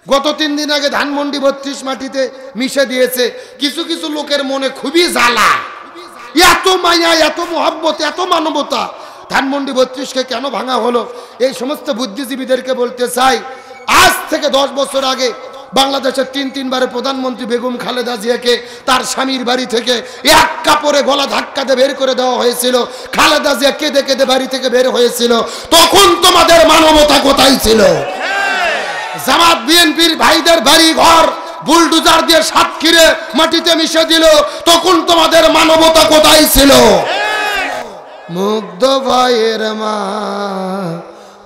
গত 3 দিন আগে ধানমন্ডি 32 মাটিতে মিশে দিয়েছে। কিছু কিছু লোকের মনে খুবই জ্বালা, এত মায়া, এত মোহাব্বত, এত মানবতা, ধানমন্ডি 32কে কেন ভাঙা হলো? এই সমস্ত বুদ্ধিজীবীদেরকে বলতে চাই, আজ থেকে 10 বছর আগে বাংলাদেশের 3 বারের প্রধানমন্ত্রী বেগম খালেদা জিয়াকে তার স্বামীর বাড়ি থেকে এক কাপড়ে গলা ধাক্কা দিয়ে বের করে দেওয়া হয়েছিল। খালেদা জিয়া কেঁদে কেঁদে বাড়ি থেকে বের হয়েছিল। তখন তোমাদের মানবতা কোথায় ছিল? জামাত বিএনপির ভাইদের বাড়ি ঘর বুলডোজার দিয়ে সাতক্ষীরে মাটিতে মিশে দিল, তখন তোমাদের মানবতা কোথায় ছিল? মুগ্ধ ভাইয়ের মা,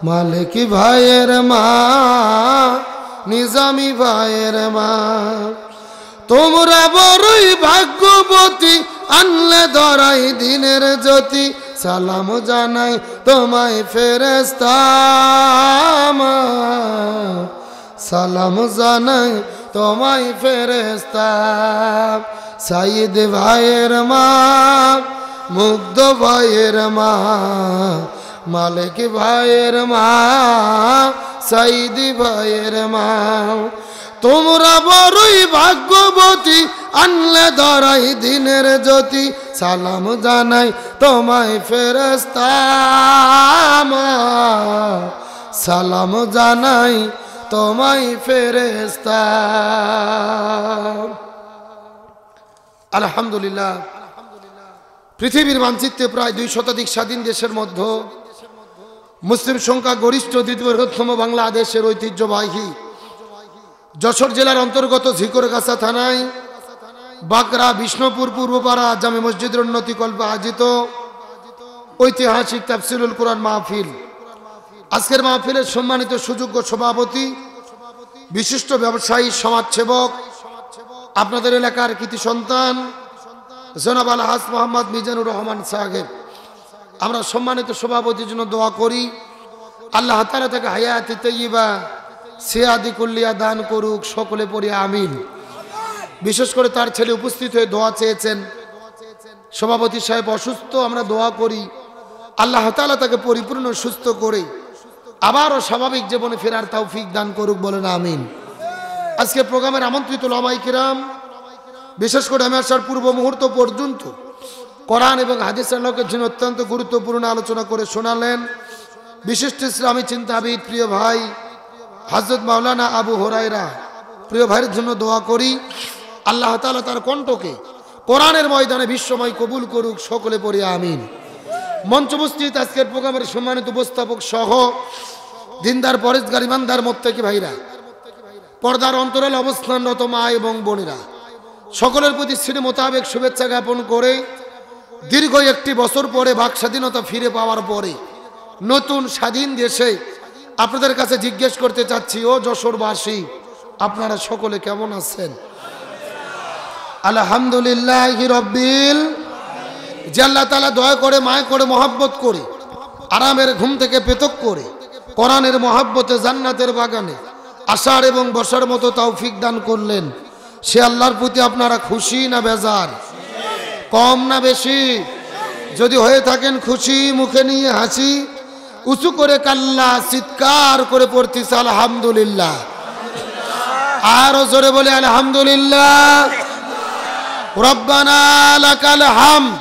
মালিকি ভাইয়ের মা, নিজামি ভাইয়ের মা, তোমরা বড়ই ভাগ্যবতী, আনলে ধরাই দিনের জ্যোতি, সালাম জানাই তোমায় ফেরেশতা, সালাম জানাই তোমায় ফেরেশতা। সাইদ ভাইয়ের মা, মুগ্ধ ভাইয়ের মা, মালিক ভাইয়ের মা, সাইদি ভাইয়ের মা, তোমরা বড়ই ভাগ্যবতী, আনলে ধরাই দিনের জ্যোতি, সালাম জানাই তোমায় ফেরেশতা, সালাম জানাই তোমায় ফেরেশতা। আলহামদুলিল্লাহ, পৃথিবীর মানচিত্রে প্রায় 2 শতাধিক স্বাধীন দেশের মধ্যে মুসলিম সংখ্যা গরিষ্ঠ দ্বিতীয় বৃহত্তম বাংলাদেশের ঐতিহ্যবাহী যশোর জেলার অন্তর্গত ঝিকরগাছা থানায় বাগড়া বিষ্ণুপুর পূর্বপাড়া জামে মসজিদের উন্নতি কল্পে আয়োজিত ঐতিহাসিক তাফসিরুল কোরআন মাহফিল। আজকের মাহফিলের সম্মানিত সুযোগ্য সভাপতি, বিশিষ্ট ব্যবসায়ী, সমাজসেবক, আপনাদের এলাকার কৃতি সন্তান জনাব আলহাজ মোহাম্মদ মিজানুর রহমান সাহেব, আমরা সম্মানিত সভাপতির জন্য দোয়া করি, আল্লাহ তাআলা তাকে হায়াতে তাইয়্যিবা সিয়াদি কুল্লিয়া দান করুক, সকলে পড়ি আমিন। বিশেষ করে তার ছেলে উপস্থিত হয়ে দোয়া চেয়েছেন, সভাপতি সাহেব অসুস্থ, আমরা দোয়া করি আল্লাহ তাআলা তাকে পরিপূর্ণ সুস্থ করে আবারও স্বাভাবিক জীবনে ফেরার তৌফিক দান করুক, বলেন আমিন। আজকে প্রোগ্রামের আমন্ত্রিত উলামায়ে কিরাম, বিশেষ করে আমি আসার পূর্ব মুহূর্ত পর্যন্ত কোরআন এবং হাদিসের আলোকের জন্য অত্যন্ত গুরুত্বপূর্ণ আলোচনা করে শোনালেন বিশিষ্ট ইসলামী চিন্তাবিদ প্রিয় ভাই হযরত মাওলানা আবু হুরায়রা। প্রিয় ভাইয়ের জন্য দোয়া করি আল্লাহ তাআলা তার কণ্ঠকে কোরআনের ময়দানে বিশ্বময় কবুল করুক, সকলে পড়ি আমিন। মঞ্চ উপস্থিত আজকের প্রোগ্রামের সম্মানিত উপস্থাপক সহ দিনদার পরেশগার ইমানদার মুত্তাকি ভাইরা, পর্দার অন্তরালে অবস্থানরত মা এবং বোনেরা, সকলের প্রতি শ্রী মোতাবেক শুভেচ্ছা জ্ঞাপন করে দীর্ঘ 1 বছর পরে বাক স্বাধীনতা ফিরে পাওয়ার পরে নতুন স্বাধীন দেশে আপনাদের কাছে জিজ্ঞেস করতে চাচ্ছি, ও যশোরবাসী, আপনারা সকলে কেমন আছেন? আলহামদুলিল্লাহি রাব্বিল। যে আল্লাহ তাআলা দয়া করে, মায়া করে, মহব্বত করে, আরামের ঘুম থেকে পৃথক করে কোরআনের মহব্বতে জান্নাতের বাগানে আসার এবং বসার মতো তৌফিক দান করলেন, সে আল্লাহর প্রতি আপনারা খুশি না বেজার? কম না বেশি? যদি হয়ে থাকেন খুশি, মুখে নিয়ে হাসি, উঁচু করে কাল্লা চিৎকার করে পড়তেছে আলহামদুলিল্লাহ। আরো জোরে বলে আলহামদুলিল্লাহ। রব্বানা লাকাল হামদ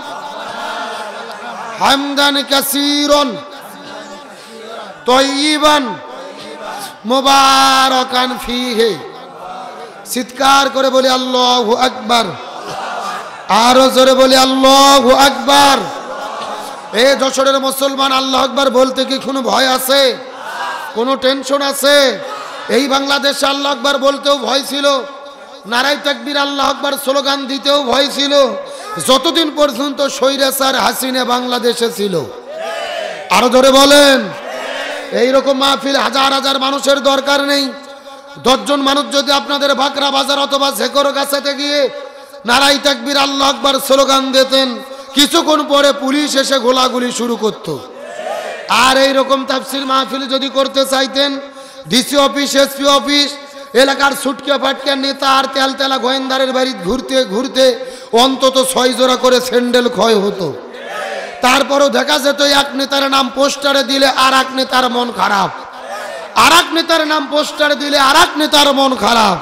হামদান কাসীরান তাইয়িবান মুবারাকান ফীহি। চিৎকার করে বলি আল্লাহু আকবার। আরো জোরে বলি আল্লাহু আকবার। এ যশোরের মুসলমান, আল্লাহু আকবার বলতে কি কোনো ভয় আছে? কোনো টেনশন আছে? এই বাংলাদেশে আল্লাহু আকবার বলতেও ভয় ছিল, নারায়ে তাকবীর আল্লাহু আকবার স্লোগান দিতেও ভয় ছিল, যতদিন পর্যন্ত স্বৈরাচার হাসিনা বাংলাদেশে ছিল। আরো জোরে বলেন। এইরকম মাহফিল হাজার হাজার মানুষের দরকার নেই। 10 জন মানুষ যদি আপনাদের বাকরা বাজার অথবা ঝিকরগাছাতে গিয়ে নারায়ে তাকবীর আল্লাহু আকবার স্লোগান দিতেন, কিছুক্ষণ পরে পুলিশ এসে গোলাগুলি শুরু করত। আর এইরকম তাফসীর মাহফিল যদি করতে চাইতেন, ডিসি অফিস, এসপি অফিস, এলাকার ছুটকে ফাটকে নেতা আর তেলতেলা গোয়েন্দারের বাড়ি ঘুরতে ঘুরতে অন্তত 6 জোড়া করে স্যান্ডেল ক্ষয় হতো। তারপরও দেখা যেত এক নেতার নাম পোস্টারে দিলে আর এক নেতার মন খারাপ, আরেক নেতার নাম পোস্টার দিলে আরেক নেতার মন খারাপ।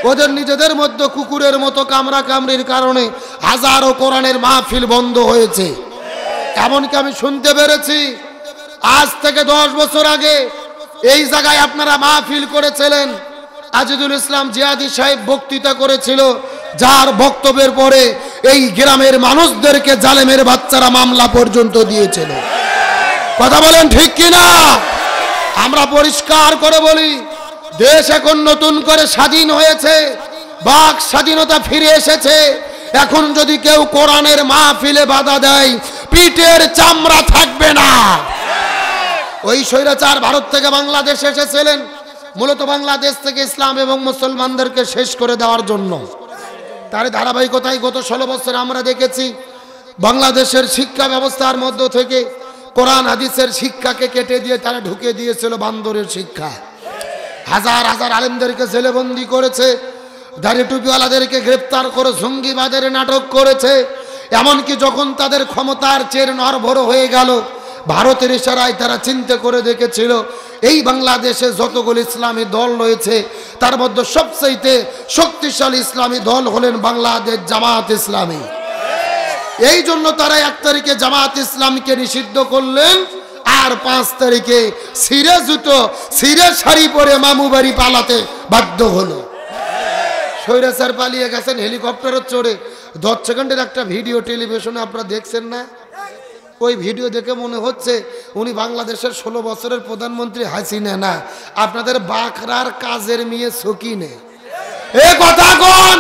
ওদের নিজেদের মধ্যে কুকুরের মতো কামড়া কামড়ির কারণে হাজারো কোরআনের মাহফিল বন্ধ হয়েছে। এমনকি আমি শুনতে পেরেছি আজ থেকে 10 বছর আগে এই জায়গায় আপনারা মাহফিল করেছিলেন, আজিজুল ইসলাম জিয়াদি সাহেব বক্তৃতা করেছিল, যার বক্তব্যের পরে এই গ্রামের মানুষদেরকে জালেমের বাচ্চারা মামলা পর্যন্ত দিয়েছিল। কথা বলেন ঠিক কিনা? আমরা পরিষ্কার করে বলি, দেশ এখন নতুন করে স্বাধীন হয়েছে, বাক স্বাধীনতা ফিরে এসেছে। এখন যদি কেউ কোরআনের মাহফিলে বাধা দেয়, পিঠের চামড়া থাকবে না। ওই স্বৈরাচার ভারত থেকে বাংলাদেশে এসেছিলেন মূলত বাংলাদেশ থেকে ইসলাম এবং মুসলমানদেরকে শেষ করে দেওয়ার জন্য। তার ধারাবাহিকতায় গত 16 বছর আমরা দেখেছি বাংলাদেশের শিক্ষা ব্যবস্থার মধ্য থেকে কোরআন হাদিসের শিক্ষাকে কেটে দিয়ে তারা ঢুকে দিয়েছিল বান্দরের শিক্ষা। হাজার হাজার আলেমদেরকে জেলেবন্দি করেছে, দাড়ি টুপিওয়ালাদেরকে গ্রেপ্তার করে জঙ্গিবাদের নাটক করেছে। এমনকি যখন তাদের ক্ষমতার চের নড়বড় হয়ে গেল, ভারতের ইশারায় তারা চিন্তা করে দেখেছিল এই বাংলাদেশে যতগুলো ইসলামী দল রয়েছে তার মধ্যে সবচেয়ে শক্তিশালী ইসলামী দল হলেন বাংলাদেশ জামাত ইসলামী। এই জন্য তারা 1 তারিখে জামাত ইসলামীকে নিষিদ্ধ করলেন, আর 5 তারিখে সিরে জুতো সিরে শাড়ি পরে মামু বাড়ি পালাতে বাধ্য হলো। স্বৈরাচার পালিয়ে গেছেন হেলিকপ্টারে চড়ে। 10 সেকেন্ডের একটা ভিডিও টেলিভিশনে আপনারা দেখছেন না? ওই ভিডিও দেখে মনে হচ্ছে উনি বাংলাদেশের 16 বছরের প্রধানমন্ত্রী হাসিনা না, আপনাদের বাকরার কাজের মেয়ে সকিনে। এ কথা কোন?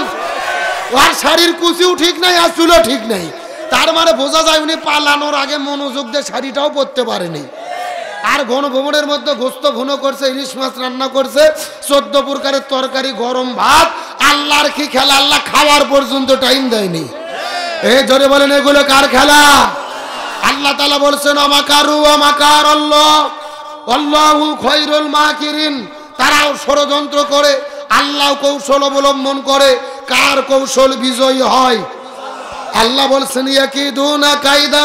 আর শাড়ির কুচিও ঠিক নাই, আর চুলও ঠিক নাই। তার মানে বোঝা যায় উনি পালানোর আগে মনোযোগ দিয়ে শাড়িটাও পরতে পারেনি। আর গণভবনের মধ্যে গোস্ত ঘন করছে, ইলিশ মাছ রান্না করছে, 14 প্রকারের তরকারি, গরম ভাত। আল্লাহর কি খেলা? আল্লাহ খাওয়ার পর্যন্ত টাইম দেয়নি। এই জোরে বলেন, এগুলো কার খেলা? আল্লাহ তাআলা বলছেন আমাকারু আমাকার আল্লাহ আল্লাহু খায়রুল মাকিরিন। তারাও ষড়যন্ত্র করে, আল্লাহ কৌশল অবলম্বন করে। কার কৌশল বিজয়ী হয়? আল্লাহ বলছেন ইয়াকিদুনা কায়দা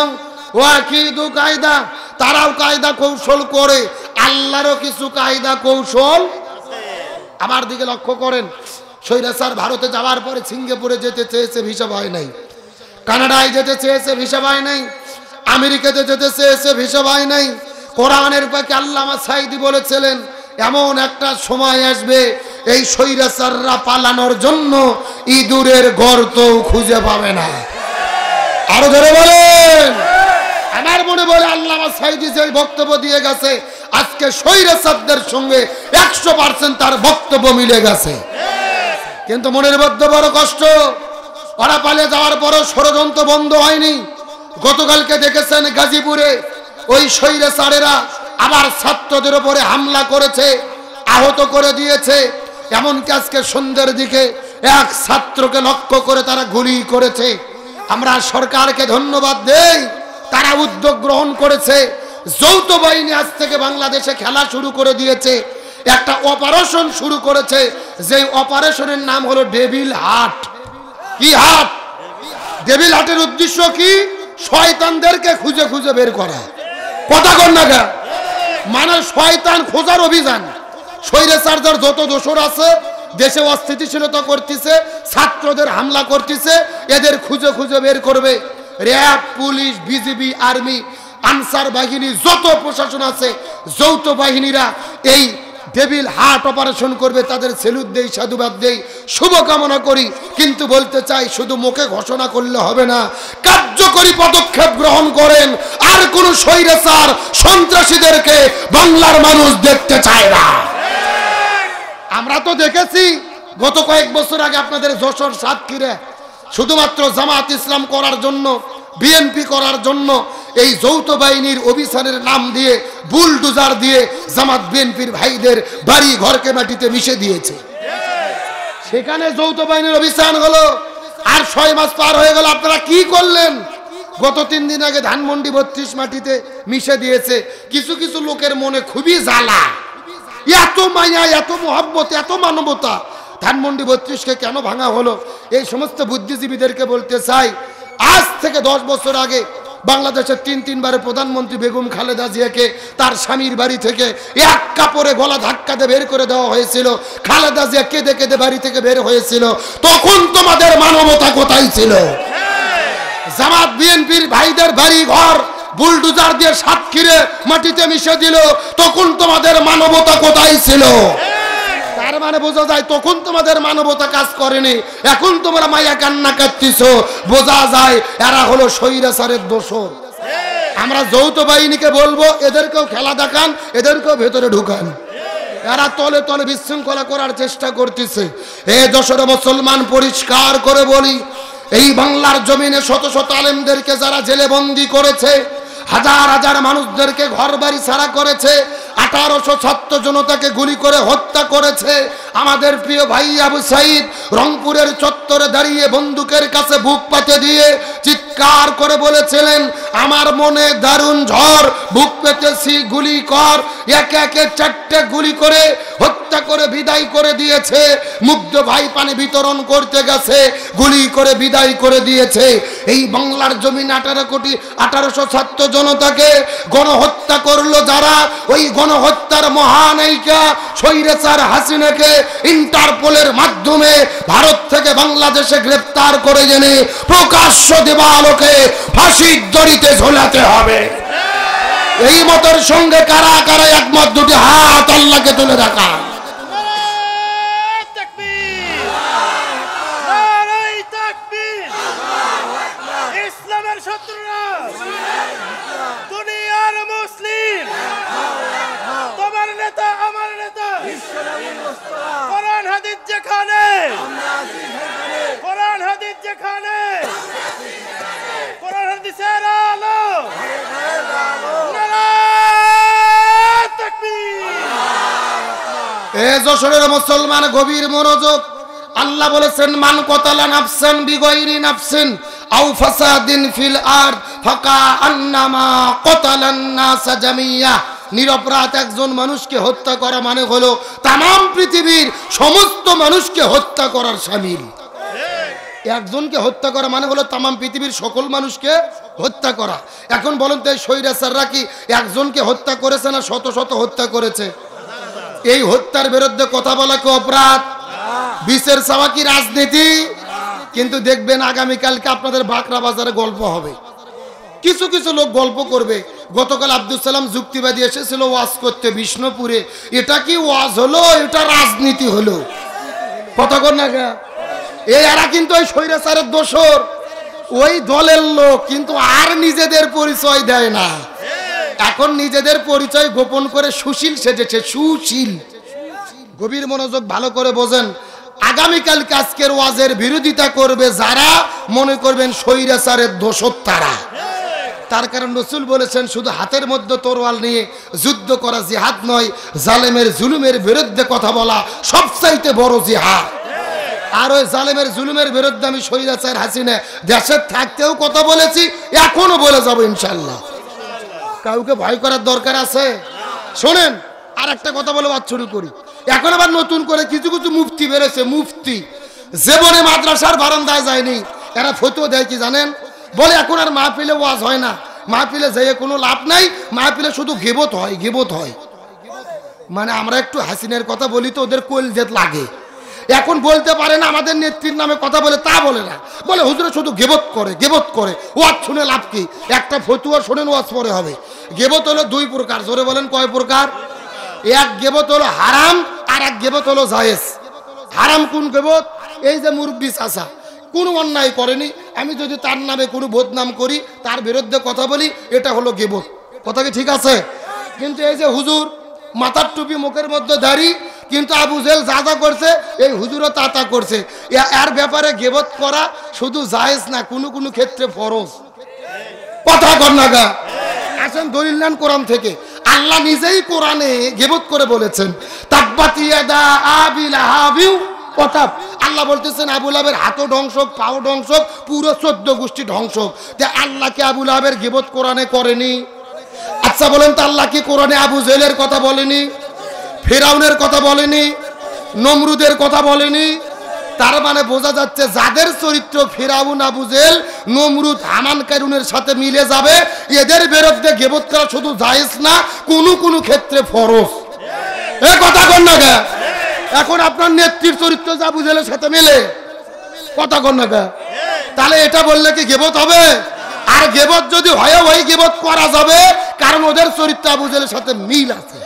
ওয়া আকিদু কায়দা। তারাও কায়দা কৌশল করে, আল্লাহরও কিছু কায়দা কৌশল আছে। আমার দিকে লক্ষ্য করেন, স্বৈরাচার ভারতে যাওয়ার পরে সিঙ্গাপুরে যেতে চেয়েছে, ভিসা পায় নাই। কানাডায় যেতে চেয়েছে, ভিসা পায় নাই। আমেরিকাতে যেতে চেয়েছে, ভিসা পায় নাই। কোরআনের পাকে আল্লামা সাইদি বলেছিলেন এমন একটা সময় আসবে এই স্বৈরাচাররা পালানোর জন্য ইঁদুরের গর্ত খুঁজে পাবে না। আরো ধরে বলেন। আমার মনে বলে আল্লামা সাইদি যে বক্তব্য দিয়ে গেছে, আজকে স্বৈরাচারদের সঙ্গে 100% তার বক্তব্য মিলে গেছে। কিন্তু মনের মধ্যে বড় কষ্ট, ওরা পালিয়ে যাওয়ার পরও ষড়যন্ত্র বন্ধ হয়নি। গতকালকে দেখেছেন গাজীপুরে ওই স্বৈরাচারেরা আবার ছাত্রদের উপরে হামলা করেছে, আহত করে দিয়েছে। এমনকি আজকে সন্ধ্যের দিকে এক ছাত্রকে লক্ষ্য করে তারা গুলি করেছে। আমরা সরকারকে ধন্যবাদ দেই, তারা উদ্যোগ গ্রহণ করেছে। যৌথ বাহিনী আজ থেকে বাংলাদেশে খেলা শুরু করে দিয়েছে, একটা অপারেশন শুরু করেছে, যে অপারেশনের নাম হলো ডেভিল হাট। কি হাট? ডেভিল হাটের উদ্দেশ্য কি? শয়তানদেরকে খুঁজে খুঁজে বের করা। কথা কর না গা? মানে শয়তান খোঁজার অভিযান। স্বৈরাচারদের যত দোসর আছে দেশে অস্থিতিশীলতা করতেছে, ছাত্রদের হামলা করতেছে, এদের খুঁজে খুঁজে বের করবে। RAB, police, BGB, army, answer বাহিনী, যত প্রশাসন আছে যৌথ বাহিনীরা এই ডেভিল হার্ট অপারেশন করবে। তাদের সেলুট দেই, সাধুবাদ দেই, শুভকামনা করি। কিন্তু বলতে চাই, শুধু মুখে ঘোষণা করলে হবে না, কার্যকরী পদক্ষেপ গ্রহণ করেন। আর কোন স্বৈরাচার সন্ত্রাসীদেরকে বাংলার মানুষ দেখতে চায় না। আমরা তো দেখেছি গত কয়েক বছর আগে আপনাদের যশোর সাতক্ষীরা শুধুমাত্র জামাত ইসলাম করার জন্য, বিএনপি করার জন্য এই যৌথ বাহিনীর অভিযানের নাম দিয়ে বুলডোজার দিয়ে জামাত বিএনপির ভাইদের বাড়ি ঘরকে মাটিতে মিশে দিয়েছে। সেখানে যৌথ বাহিনীর অভিযান হলো, আর 6 মাস পার হয়ে গেল। আপনারা কি করলেন? গত 3 দিন আগে ধানমন্ডি 32 মাটিতে মিশে দিয়েছে। কিছু কিছু লোকের মনে খুবই জ্বালা, এত মায়া, এত মোহাব্বত, এত মানবতা। ধানমন্ডি 32কে কেন ভাঙা হলো? এই সমস্ত বুদ্ধিজীবীদেরকে বলতে চাই, আজ থেকে 10 বছর আগে বাংলাদেশের তিনবারের প্রধানমন্ত্রী বেগম খালেদা জিয়াকে তার স্বামীর বাড়ি থেকে এক কাপড়ে গলা ধাক্কা দিয়ে বের করে দেওয়া হয়েছিল। খালেদা জিয়া কেঁদে কেঁদে বাড়ি থেকে বের হয়েছিল। তখন তোমাদের মানবতা কোথায় ছিল? জামাত বিএনপির ভাইদের বাড়ি ঘর বুলডোজার দিয়ে সাতক্ষীরে মাটিতে মিশে দিল, তখন তোমাদের মানবতা কোথায় ছিল? তার মানে বোঝা যায় তখন তোমাদের মানবতা কাজ করেনি। এখন তোমরা মায়া কান্না কাটতেছো, বোঝা যায় এরা হলো স্বৈরাচারের দোসর। আমরা যৌথ বাহিনীকে বলবো এদেরকেও খেলা দেখান, এদেরকেও ভেতরে ঢুকান। এরা তলে তলে বিশৃঙ্খলা করার চেষ্টা করতেছে। এ যশোর মুসলমান পরিষ্কার করে বলি, এই বাংলার জমিনে শত শত আলেমদেরকে যারা জেলে বন্দী করেছে, হাজার হাজার মানুষদেরকে ঘর বাড়ি ছাড়া করেছে, 1800 ছাত্র জনতাকে গুলি করে হত্যা করেছে, আমাদের প্রিয় ভাই আবু সাইদ রংপুরের চত্বরে দাঁড়িয়ে বন্দুকের কাছে বুক পাতে দিয়ে চিৎকার করে বলেছিলেন, আমার মনে দারুণ ঝড়, বুক পেতেছি গুলি কর। একে একে 4টে গুলি করে হত্যা করে বিদায় করে দিয়েছে। মুগ্ধ ভাই পানি বিতরণ করতে গেছে, গুলি করে বিদায় করে দিয়েছে। এই বাংলার জমিন 1800 ছাত্র জনতাকে গণহত্যা করলো যারা, ওই গণহত্যার মহানায়িকা স্বৈরাচার হাসিনাকে ইন্টারপোলের মাধ্যমে ভারত থেকে বাংলাদেশে গ্রেফতার করে এনে প্রকাশ্য দেবালোকে ফাঁসির দড়িতে ঝোলাতে হবে। এই মতের সঙ্গে কারা কারা একমত? দুটি হাত আল্লাহকে তুলে রাখা। ইসলামের শত্রুরা, দুনিয়ার মুসলিম, তোমার নেতা আমার নেতা, কোরআন হাদিস যেখানে, কোরআন হাদিস যেখানে, কোরআন হাদিসের আলো, নারায়ে তাকবীর। এ যশোরের মুসলমান গভীর মনোযোগ। আল্লাহ বলেছেন, মান কতালা নাফসান বিগাইরি নাফসিন আও ফাসাদিন ফিল আরদ ফাকাআন্নামা কতালান নাস জামিয়া। নিরপরাধ একজন মানুষকে হত্যা করা মানে হলো তামাম পৃথিবীর সমস্ত মানুষকে হত্যা করার শামিল। একজনকে হত্যা করা মানে হলো তামাম পৃথিবীর সকল মানুষকে হত্যা করা। এখন বলেন তো, এই স্বৈরাচাররা কি একজনকে হত্যা করেছে না শত শত হত্যা করেছে? এই হত্যার বিরুদ্ধে কথা বলা কি অপরাধ? বিচার চাওয়া কি রাজনীতি? কিন্তু দেখবেন আগামীকালকে আপনাদের বাকরা বাজারে গল্প হবে, কিছু কিছু লোক গল্প করবে। গতকাল আব্দুল সালাম যুক্তিবাদী এসেছিল ওয়াজ করতে বিষ্ণুপুরে। এটা কি ওয়াজ হলো? এটা রাজনীতি হলো। কথা কর না গা। এরা কিন্তু ওই স্বৈরাচারের দোসর, ওই দলের লোক, কিন্তু আর নিজেদের পরিচয় দেয় না। এখন নিজেদের পরিচয় গোপন করে সুশীল সেজেছে, সুশীল। গভীর মনোযোগ, ভালো করে বোঝেন। আগামীকাল আজকের ওয়াজের বিরোধিতা করবে যারা, মনে করবেন স্বৈরাচারের দোসর তারা। তার কারণ রাসূল বলেছেন, শুধু হাতের মধ্যে তরোয়াল নিয়ে যুদ্ধ করা জিহাদ নয়, জালেমের জুলুমের বিরুদ্ধে কথা বলা সবচাইতে বড় জিহাদ। আর ওই জালেমের জুলুমের বিরুদ্ধে আমি স্বৈরাচার হাসিনা দেশে থাকতেও কথা বলেছি, এখনো বলে যাবো ইনশাল্লাহ। কাউকে ভয় করার দরকার আছে? শোনেন, আর একটা কথা বলে বাদ শুরু করি। এখন আবার নতুন করে কিছু কিছু মুফতি বেড়েছে। মুফতি জীবনে মাদ্রাসার বারান্দায় যায়নি, এরা ফতোয়া দেয় কি জানেন? বলে এখন আর মাহফিলে ওয়াজ হয় না, মাহফিলে যেয়ে কোনো লাভ নাই, মাহফিলে শুধু গিবত হয়, গিবত হয়। মানে আমরা একটু হাসিনের কথা বলি তো ওদের কলজেত লাগে। এখন বলতে পারে না আমাদের নেত্রীর নামে কথা বলে, তা বলে না, বলে হুজুরে শুধু গিবত করে, গিবত করে। ওয়াজ শুনে লাভ কি? একটা ফতুয়া শোনেন, ওয়াজ পরে হবে। গিবত হলো 2 প্রকার। জোরে বলেন কয় প্রকার? এক গিবত হলো হারাম, আর এক গিবত হলো জায়েজ। হারাম কোন গিবত? এই যে মুরব্বি চাচা কোনো অন্যায় করেনি, আমি যদি তার নামে কোনো বদনাম করি, তার বিরুদ্ধে কথা বলি, এটা হলো গিবত। কথা কি ঠিক আছে? কিন্তু এই যে হুজুর, মাথার টুপি, মুখের মধ্যে দাড়ি, কিন্তু আবু জেল যা যা করছে এই হুজুরও তা করছে, এর ব্যাপারে গিবত করা শুধু জায়েজ না, কোনো কোনো ক্ষেত্রে ফরজ। কথা কর না গা। আসেন দলিল নেন কোরআন থেকে। আল্লাহ নিজেই কোরআনে গিবত করে বলেছেন, তাব্বাত ইয়াদা আবি লাহাবিউ ওয়া তাব। আল্লাহ বলতেছেন আবু লাহাবের হাতও ধ্বংস, পাও ধ্বংস, পুরো 14 গোষ্ঠী ধ্বংস। তে আল্লাহ কি আবু লাহাবের গিবত কোরআনে করেনি? আচ্ছা বলেন তো, আল্লাহ কি কোরআনে আবু জেলের কথা বলেনি? ফিরাউনের কথা বলেনি? নমরুদের কথা বলেনি? তার মানে বোঝা যাচ্ছে যাদের চরিত্র ফিরাউন, আবু জেহেল, নমরুদ, হামান, কারুনের সাথে মিলে যাবে, এদের বিরুদ্ধে গীবত করা শুধু জায়েজ না, কোনো ক্ষেত্রে ফরজ। এ কথা কন না কে? এখন আপনার নেত্রীর চরিত্র আবু জেহেলের সাথে মিলে, কথা কন না কে? তাহলে এটা বললে কি গীবত হবে? আর গীবত যদি হয়, ওই গীবত করা যাবে, কারণ ওদের চরিত্র আবু জেহেলের সাথে মিল আছে।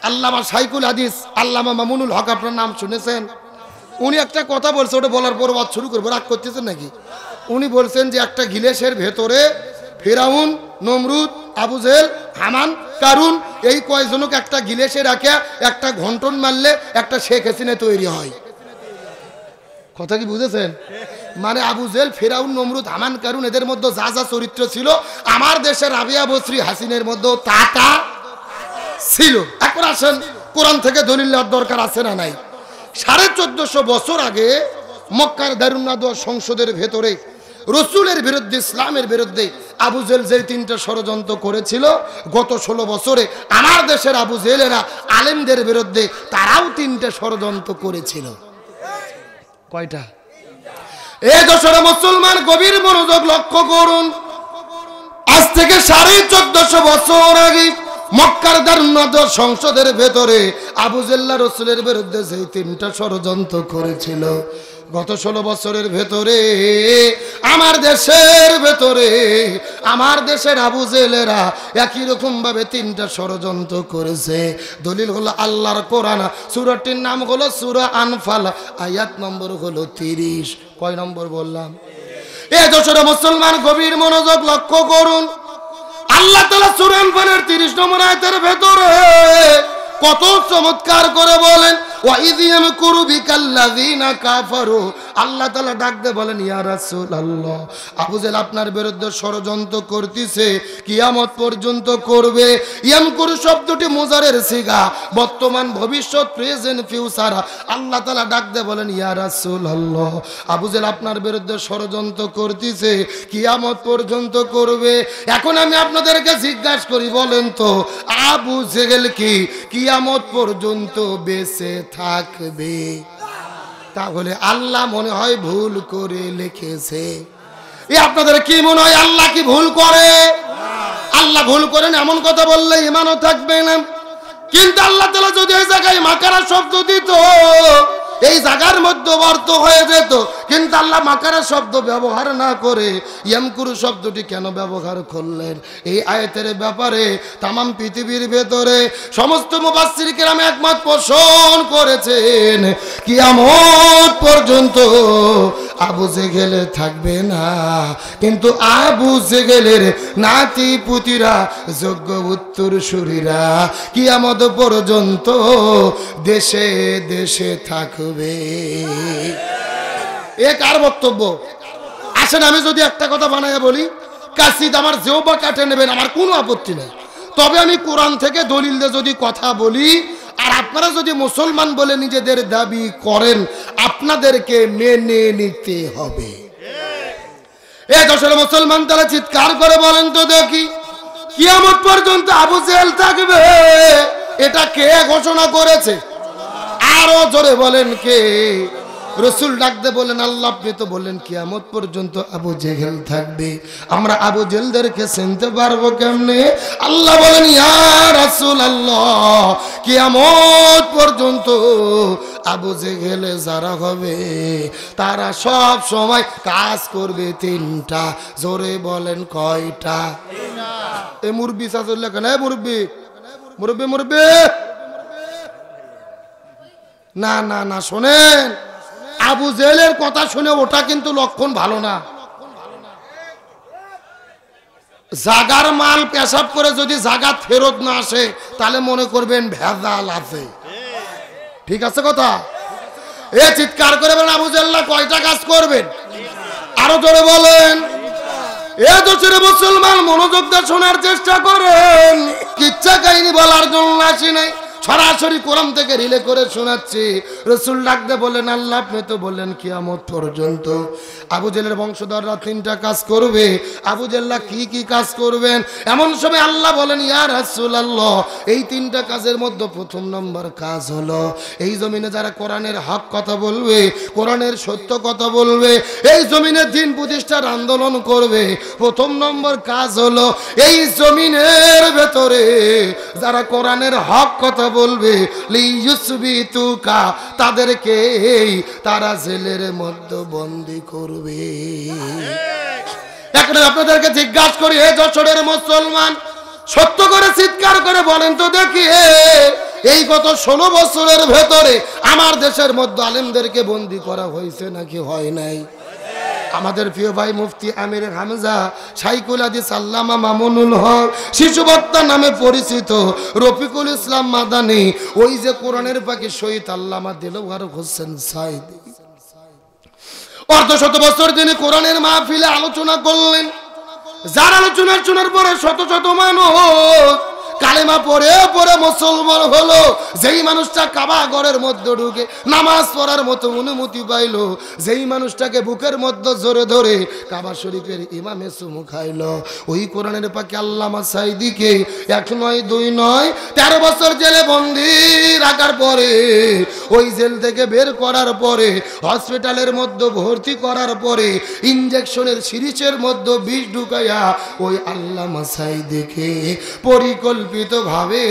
আল্লামা শাইখুল হাদিস আল্লামা মামুনুল হক, আপনার নাম শুনেছেন? উনি একটা কথা বলছে, ওটা বলার পর বাদ শুরু করবো, রাগ করতেছেন নাকি? উনি বলছেন যে একটা গিলাসের ভেতরে ফিরাউন, নমরুদ, আবু জেহেল, হামান, কারুন এই কয়জনকে একটা গিলাসে রাখে একটা ঘন্টন মারলে একটা শেখ হাসিনা তৈরি হয়। কথা কি বুঝেছেন? মানে আবু জেহেল, ফিরাউন, নমরুদ, হামান, কারুন এদের মধ্যে যা যা চরিত্র ছিল, আমার দেশের রাবিয়া বসরি হাসিনের মধ্যে তা ছিল। এখন আসেন, কোরআন থেকে দলিল দেওয়ার দরকার আছে না নাই? 1450 বছর আগে মক্কার দারুন নাদওয়া সংসদের ভেতরে রসুলের বিরুদ্ধে, ইসলামের বিরুদ্ধে আবু জেহেল যে 3টা ষড়যন্ত্র করেছিল, গত 16 বছরে আমার দেশের আবু জেহেলেরা আলেমদের বিরুদ্ধে তারাও 3টা ষড়যন্ত্র করেছিল। কয়টা? এই দশরা মুসলমান গভীর মনোযোগ লক্ষ্য করুন। আজ থেকে 1450 বছর আগে মক্কার দারুন নাদওয়া সংসদের ভেতরে আবু জেহেল রসুলের বিরুদ্ধে যে 3টা ষড়যন্ত্র করেছিল, গত 16 বছরের ভেতরে আমার দেশের ভেতরে আমার দেশের আবু জেহেলেরা একই রকম ভাবে 3টা ষড়যন্ত্র করেছে। দলিল হলো আল্লাহর কোরআন, সূরাটির নাম হলো সূরা আনফাল, আয়াত নম্বর হলো 30। কয় নম্বর বললাম? এই দশরা মুসলমান গভীর মনোযোগ লক্ষ্য করুন। আল্লাহ তাআলা সূরা আনফালের 30 নম্বর আয়াতের ভেতরে কত চমৎকার করে বলেন, ওয়াইয ইয়ামকুরু বিকাল্লাযীনা কাফারু, আল্লাহ তাআলা ডাক দিয়ে বলেন, ইয়া রাসূলুল্লাহ, আবু জেহেল আপনার বিরুদ্ধে ষড়যন্ত্র করতেছে, কিয়ামত পর্যন্ত করবে। ইয়ামকুরু শব্দটি মুজারের সিগা, বর্তমান, ভবিষ্যৎ, প্রেজেন্ট, ফিউচার। আল্লাহ তাআলা ডাক দিয়ে বলেন, ইয়া রাসূলুল্লাহ, আবু জেহেল আপনার বিরুদ্ধে ষড়যন্ত্র করতেছে, কিয়ামত পর্যন্ত করবে। এখন আমি আপনাদেরকে জিজ্ঞাসা করি, বলেন তো আবু জেহেল কি কিয়ামত পর্যন্ত বেঁচে থাকবে? তাহলে আল্লাহ মনে হয় ভুল করে লিখেছে। আপনাদের কি মনে হয় আল্লাহ কি ভুল করে? আল্লাহ ভুল করেন এমন কথা বললে ঈমানও থাকবে না। কিন্তু আল্লাহ তাআলা যদি এই জায়গায় মাকারা শব্দ দিত, এই জায়গার মধ্যে অর্থ হয়ে যেত। কিন্তু আল্লাহ মাকারা শব্দ ব্যবহার না করে ইয়ামকুরু শব্দটি কেন ব্যবহার করলেন? এই আয়াতের ব্যাপারে তাম পৃথিবীর ভেতরে সমস্ত মুফাসসির কেরাম একমত পোষণ করেছেন, কিয়ামত পর্যন্ত আবু জেহেল থাকবে না। কিন্তু আবু জেহেলের নাতি পুতিরা, যোগ্য উত্তরসূরিরা কিয়ামত পর্যন্ত দেশে দেশে থাকবে। এ কার বক্তব্য? আসেন আমি যদি একটা কথা বানাইয়া বলি, কাসিদ আমার জিহ্বা কাটে নেবেন, আমার কোনো আপত্তি নেই। তবে আমি কোরআন থেকে দলিল দিয়ে যদি কথা বলি, আর আপনারা যদি মুসলমান বলে নিজেদের দাবি করেন, আপনাদেরকে মেনে নিতে হবে। এ দশের মুসলমান তারা চিৎকার করে বলেন তো দেখি, কিয়ামত পর্যন্ত আবু জেহেল থাকবে, এটা কে ঘোষণা করেছে? আরো জোরে বলেন কে? রসুল ডাকতে বলেন, আল্লাহ আপনি তো বললেন কিয়ামত পর্যন্ত আবু জেহেল থাকবে, আমরা আবু জেহেলদেরকে চিনতে পারবো কেমনে? আল্লাহ বলেন, ইয়া রাসূলুল্লাহ, কিয়ামত পর্যন্ত আবু জেহেল যারা হবে তারা সব সময় কাজ করবে 3টা। জোরে বলেন কয়টা? এ মুরব্বি চাচুল্লাহ কেন? মুরব্বি মুরব্বি মুরব্বি না না না, শোনেন, আবু জেহেলের কথা শুনে ওটা কিন্তু লক্ষণ ভালো না। জাগার মাল পেশাব করে যদি জাগা ফেরত না আসে, তাহলে মনে করবেন ভেজাল আছে। ঠিক আছে কথা? এ চিৎকার করে বলেন, আবু জেহেল কয়টা কাজ করবেন? আরো জোরে বলেন। এ দোষের মুসলমান মনোযোগ দিয়ে শোনার চেষ্টা করেন, কিচ্ছা কাহিনী বলার জন্য আসি নাই। সরাসরি কোরআন থেকে রিলে করে শোনাচ্ছি। রাসূল ডাকতে বলেন, আল্লাহ আপনি তো বললেন কিয়ামত পর্যন্ত আবু জেহেলের বংশধররা 3টা কাজ করবে। আবু জেহেলরা কি কি কাজ করবেন? এমন সময় আল্লাহ বলেন, ইয়া রাসূলুল্লাহ, এই 3টা কাজের মধ্যে প্রথম নম্বর কাজ হলো এই জমিনে যারা কোরআনের হক কথা বলবে, কোরআনের সত্য কথা বলবে, এই জমিনে দ্বীন প্রতিষ্ঠার আন্দোলন করবে, প্রথম নম্বর কাজ হলো এই জমিনের ভেতরে যারা কোরআনের হক কথা বলবে লিইউসবিতুকা, তাদেরকে তারা জেলের মধ্যে বন্দী করবে। এখন আপনাদেরকে জিজ্ঞাসা করি, হে যশোরের মুসলমান, সত্য করে চিৎকার করে বলেন তো দেখি, এই গত 16 বছরের ভেতরে আমার দেশের মধ্যে আলেমদেরকে বন্দী করা হয়েছে নাকি হয় নাই? আমাদের প্রিয় ভাই মুফতি আমির হামজা, শাইখুল হাদিস আল্লামা মামুনুল হক, শিশু বক্তা নামে পরিচিত রফিকুল ইসলাম মাদানী, ওই যে কোরআনের পাখি শহীদ আল্লামা দেলোয়ার হোসেন সাইদি, অর্ধশত বছর তিনি কোরআনের মাহফিলে আলোচনা করলেন। যার আলোচনা শোনার পরে শত শত মানুষ কালেমা পড়ে পড়ে মুসলমান হলো। যেই মানুষটা কাবা ঘরের মধ্যে ঢুকে নামাজ পড়ার মতো অনুমতি পাইলো, যেই মানুষটাকে বুকের মধ্যে জোরে ধরে কাবা শরীফের ইমামে চুমু খাইলো, ওই কোরআনের পাখি আল্লামা সাইদিকে 1 নয় 2 নয় 13 বছর জেলে বন্দি রাখার পরে, ওই জেল থেকে বের করার পরে, হসপিটালের মধ্যে ভর্তি করার পরে, ইনজেকশনের সিরিজের মধ্যে বিষ ঢুকাইয়া ওই আল্লামা সাইদিকে পরিকল্পিতভাবে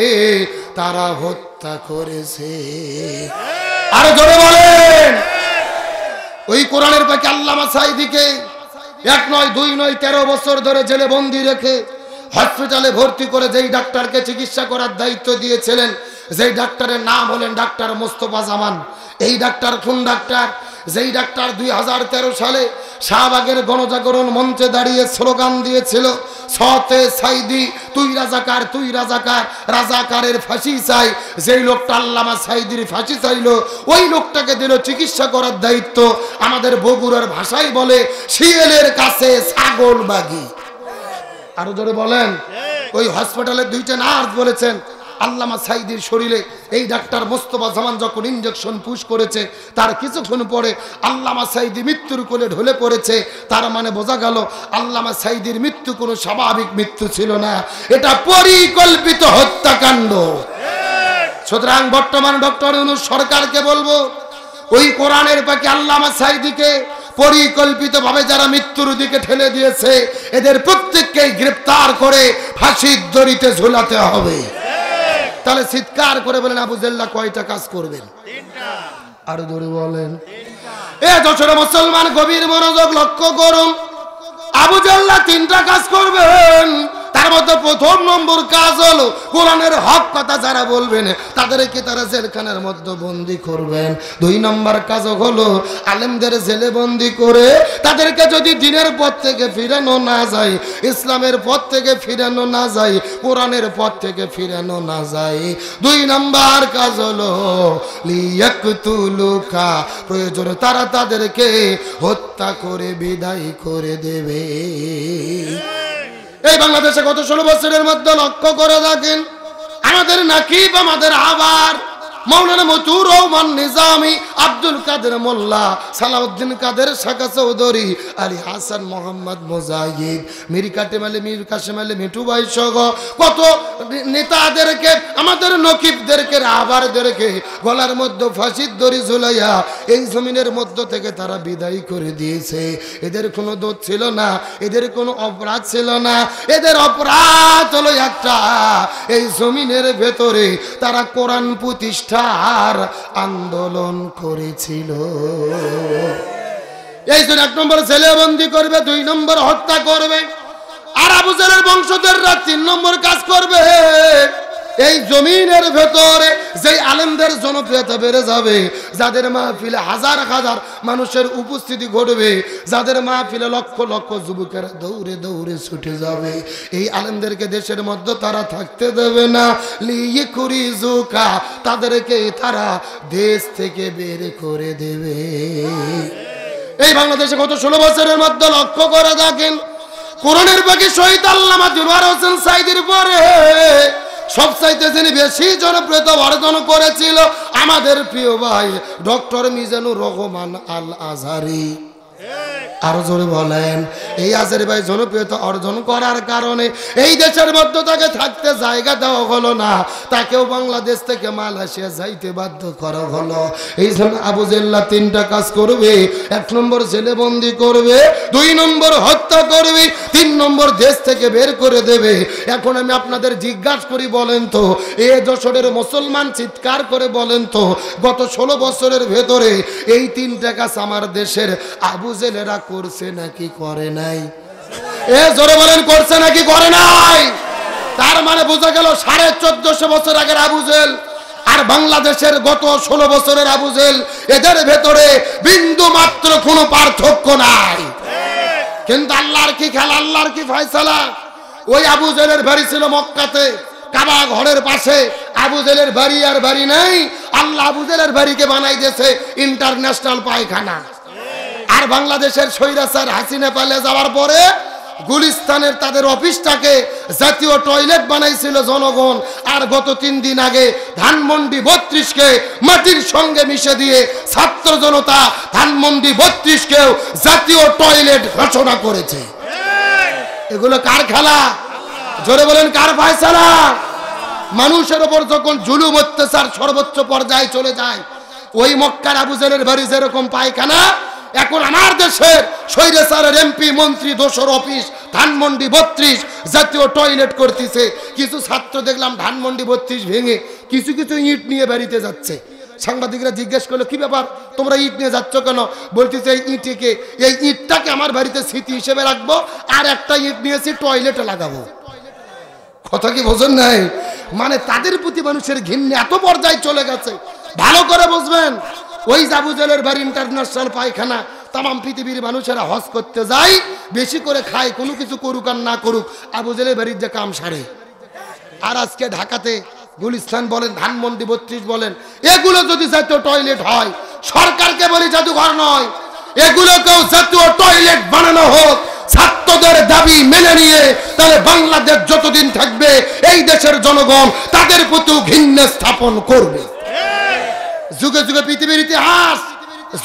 তারা হত্যা করেছে। আরো জোরে বলেন। ওই কোরআনের পাখি আল্লামা সাইদিকে 1 নয় 2 নয় 13 বছর ধরে জেলে বন্দি রেখে হসপিটালে ভর্তি করে যেই ডাক্তারকে চিকিৎসা করার দায়িত্ব দিয়েছিলেন, যেই ডাক্তারের নাম হলেন ডাক্তার মোস্তফা জামান। এই ডাক্তার কোন ডাক্তার? যেই ডাক্তার 2013 সালে শাহবাগের গণজাগরণ মঞ্চে দাঁড়িয়ে স্লোগান দিয়েছিল, সতে সাইদি তুই রাজাকার, তুই রাজাকার, রাজাকারের ফাঁসি চাই। যেই লোকটা আল্লামা সাইদির ফাঁসি চাইলো, ওই লোকটাকে দিল চিকিৎসা করার দায়িত্ব। আমাদের বগুড়ার ভাষায় বলে শিয়ালের কাছে ছাগল বাগি। আরো জোরে বলেন। ওই হসপিটালের 2টা নার্স বলেছেন, আল্লামা সাইদির শরীরে এই ডাক্তার মোস্তফা জামান যখন ইনজেকশন পুশ করেছে, তার কিছুক্ষণ পরে আল্লামা সাইদি মৃত্যুর কোলে ঢলে পড়েছে। তার মানে বোঝা গেল আল্লামা সাইদির মৃত্যু কোনো স্বাভাবিক মৃত্যু ছিল না, এটা পরিকল্পিত হত্যাকাণ্ড। সুতরাং বর্তমান ডক্টর ইউনূস সরকারকে বলবো, ওই কোরআনের পাখি আল্লামা সাইদিকে পরিকল্পিতভাবে যারা মৃত্যুর দিকে ঠেলে দিয়েছে, এদের প্রত্যেককেই গ্রেফতার করে ফাঁসির দড়িতে ঝুলাতে হবে। তাহলে চিৎকার করে বলেন, আবু জেহেলরা কয়টা কাজ করবেন? 3টা। আরো ধরে বলেন। এ যশোরের মুসলমান গভীর মনোযোগ লক্ষ্য করুন। আবু জেহেলরা 3টা কাজ করবেন। তার মধ্যে প্রথম নম্বর কাজ হলো কোরআনের হক কথা যারা বলবেন তাদেরকে তারা জেলখানার মধ্যে বন্দী করবেন। 2 নম্বর কাজ হলো আলেমদের জেলে বন্দী করে তাদেরকে যদি দ্বীনের পথ থেকে ফিরানো না যায়, ইসলামের পথ থেকে ফিরানো না যায়, কোরআনের পথ থেকে ফিরানো না যায়, 2 নম্বর কাজ হলো লিয়াকতুলুকা, প্রয়োজনে তারা তাদেরকে হত্যা করে বিদায় করে দেবে। এই বাংলাদেশে গত 16 বছরের মধ্যে লক্ষ্য করে দেখেন, আমাদের নাকিব, আমাদের আবার মৌলানা মতিউর রহমান নিজামী, আব্দুল কাদের মোল্লা, সালাউদ্দিন কাদের শাখা চৌধুরী, আলী হাসান মোহাম্মদ মুজাহিদ, মীর কাসেম আলী, মীর কাসেম আলী মিঠু ভাই সহ কত নেতাদেরকে, আমাদের নকিবদেরকে, রাহবারদেরকে গলার মধ্যে ফাঁসির দড়ি ঝুলাইয়া এই জমিনের মধ্য থেকে তারা বিদায় করে দিয়েছে। এদের কোনো দোষ ছিল না, এদের কোনো অপরাধ ছিল না। এদের অপরাধ হলো একটা, এই জমিনের ভেতরে তারা কোরআন প্রতিষ্ঠা আন্দোলন করেছিল। এই জন্য 1 নম্বর জেলে বন্দী করবে, 2 নম্বর হত্যা করবে। আর আবু জেহেলের বংশধররা 3 নম্বর কাজ করবে। এই জমিনের ভেতরে যেই আলেমদের জনপ্রিয়তা বেড়ে যাবে, যাদের মাহফিলে হাজার হাজার মানুষের উপস্থিতি ঘটবে, যাদের মাহফিলে লক্ষ লক্ষ যুবকেরা দৌড়ে দৌড়ে ছুটে যাবে, এই আলেমদেরকে দেশের মধ্যে তারা থাকতে দেবে না। লিইখরিজুকা, তাদেরকে তারা দেশ থেকে বের করে দেবে। এই বাংলাদেশে গত 16 বছরের মধ্যে লক্ষ্য করে দেখেন, কোরআনের পাখি শহীদ আল্লামা দেলোয়ার হোসেন সাইদির পরে সবচাইতে যিনি বেশি জনপ্রিয়তা অর্জন করেছিল আমাদের প্রিয় ভাই ডক্টর মিজানুর রহমান আল আজহারি। আরো জোরে বলেন। এই আজহারি ভাই জনপ্রিয়তা অর্জন করার কারণে এই দেশের মধ্যে তাকে থাকতে জায়গা দেওয়া হলো না, তাকেও বাংলাদেশ থেকে মালয়েশিয়া যাইতে বাধ্য করা হলো। এই জন্য আবু জেল্লা তিনটা কাজ করবে, 1 নম্বর জেলেবন্দি করবে, 2 নম্বর হত্যা করবে, 3 নম্বর দেশ থেকে বের করে দেবে। এখন আমি আপনাদের জিজ্ঞাসা করি, বলেন তো এ যশোরের মুসলমান চিৎকার করে বলেন তো গত 16 বছরের ভেতরে এই 3টা কাজ আমার দেশের আবু জেলেরা করছে নাকি করে নাই? এ জোরে বলেন, করছে নাকি করে নাই? তার মানে বোঝা গেল 1450 বছর আগের আবু জেল আর বাংলাদেশের গত 16 বছরের আবু জেল, এদের ভেতরে বিন্দু মাত্র কোনো পার্থক্য নাই। কিন্তু আল্লাহর কি খেলা, আল্লাহর কি ফয়সালা। ওই আবু জেলের বাড়ি ছিল মক্কাতে, কাবা ঘরের পাশে। আবু জেলের বাড়ি আর বাড়ি নাই, আল্লাহ আবু জেলের বাড়িকে বানাই দিয়েছে ইন্টারন্যাশনাল পায়খানা। আর বাংলাদেশের স্বৈরাচার হাসিনা পালিয়ে যাওয়ার পরে গুলিস্তানের তাদের অফিসটাকে জাতীয় টয়লেট বানাইছিল জনগণ। আর গত 3 দিন আগে ধানমন্ডি 32কে মাটির সঙ্গে মিশে দিয়ে ছাত্র জনতা ধানমন্ডি 32কেও জাতীয় টয়লেট ঘোষণা করেছে। এগুলো কার খেলা? জোরে বলেন, কার ফয়সালা? মানুষের উপর যখন জুলুম অত্যাচার সর্বোচ্চ পর্যায়ে চলে যায়, ওই মক্কার আবু জেলের বাড়ি যেরকম পায়খানা, এখন আমার দেশের স্বৈরাচারের এমপি মন্ত্রী দোসর অফিস ধানমন্ডি 32 জাতীয় টয়লেট করতেছে। কিছু ছাত্র দেখলাম ধানমন্ডি 32 ভেঙে কিছু কিছু ইট নিয়ে বাড়িতে যাচ্ছে। সাংবাদিকরা জিজ্ঞেস করলো, কি ব্যাপার তোমরা ইট নিয়ে যাচ্ছ কেন? বলতেছে এই ইটটাকে আমার বাড়িতে স্মৃতি হিসেবে রাখবো, আর একটা ইট নিয়েছি টয়লেটে লাগাবো। কথা কি বোঝেন নাই? মানে তাদের প্রতি মানুষের ঘৃণা এত পর্যায়ে চলে গেছে। ভালো করে বুঝবেন, ওই আবু জেলের বাড়ি ইন্টারন্যাশনাল পায়খানা। তামাম পৃথিবীর মানুষেরা হজ করতে যায়, বেশি করে খায়, কোনো কিছু করুক আর না করুক, আবু জেলের বাড়ির যে কাম সারে। আর আজকে ঢাকাতে গুলিস্তান বলেন, ধানমন্ডি 32 বলেন, এগুলো যদি জাতীয় টয়লেট হয়, সরকারকে বলি জাদুঘর নয়, এগুলোকেও জাতীয় টয়লেট বানানো হোক। ছাত্রদের দাবি মেনে নিয়ে তাহলে বাংলাদেশ যতদিন থাকবে এই দেশের জনগণ তাদের প্রতি ঘৃণা স্থাপন করবে। যুগে যুগে পৃথিবীর ইতিহাস